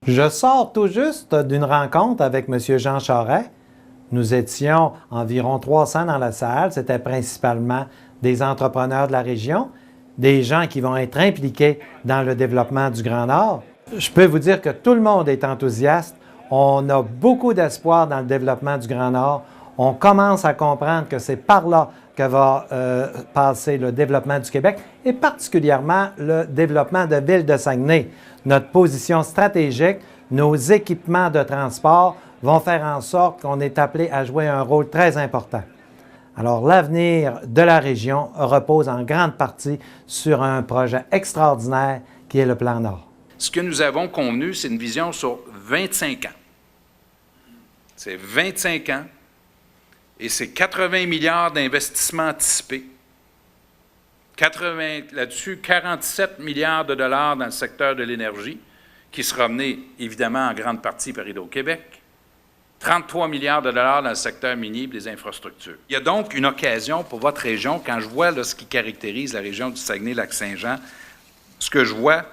Je sors tout juste d'une rencontre avec M. Jean Charest. Nous étions environ 300 dans la salle. C'était principalement des entrepreneurs de la région, des gens qui vont être impliqués dans le développement du Grand Nord. Je peux vous dire que tout le monde est enthousiaste. On a beaucoup d'espoir dans le développement du Grand Nord. On commence à comprendre que c'est par là que va passer le développement du Québec et particulièrement le développement de Ville de Saguenay. Notre position stratégique, nos équipements de transport vont faire en sorte qu'on est appelé à jouer un rôle très important. Alors, l'avenir de la région repose en grande partie sur un projet extraordinaire qui est le Plan Nord. Ce que nous avons convenu, c'est une vision sur 25 ans. C'est 25 ans et c'est 80 milliards d'investissements anticipés. Là-dessus, 47 milliards de dollars dans le secteur de l'énergie, qui sera mené évidemment en grande partie par Hydro-Québec. 33 milliards de dollars dans le secteur minier et des infrastructures. Il y a donc une occasion pour votre région, quand je vois là, ce qui caractérise la région du Saguenay-Lac-Saint-Jean, ce que je vois,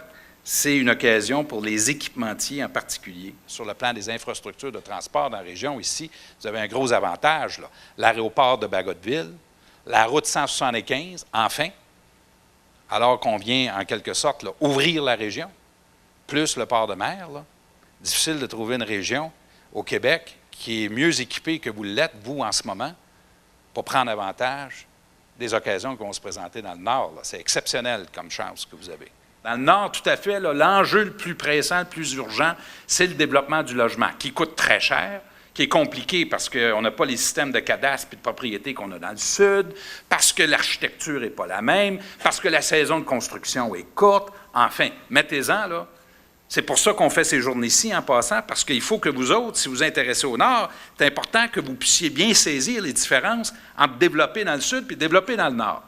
c'est une occasion pour les équipementiers en particulier. Sur le plan des infrastructures de transport dans la région, ici, vous avez un gros avantage, l'aéroport de Bagotville, la route 175, enfin, alors qu'on vient en quelque sorte là, ouvrir la région, plus le port de mer. Là. Difficile de trouver une région au Québec qui est mieux équipée que vous l'êtes, vous, en ce moment, pour prendre avantage des occasions qui vont se présenter dans le Nord. C'est exceptionnel comme chance que vous avez. Dans le Nord, tout à fait, l'enjeu le plus pressant, le plus urgent, c'est le développement du logement, qui coûte très cher, qui est compliqué parce qu'on n'a pas les systèmes de cadastre et de propriété qu'on a dans le Sud, parce que l'architecture n'est pas la même, parce que la saison de construction est courte. Enfin, mettez-en, là. C'est pour ça qu'on fait ces journées-ci en passant, parce qu'il faut que vous autres, si vous vous intéressez au Nord, c'est important que vous puissiez bien saisir les différences entre développer dans le Sud et développer dans le Nord.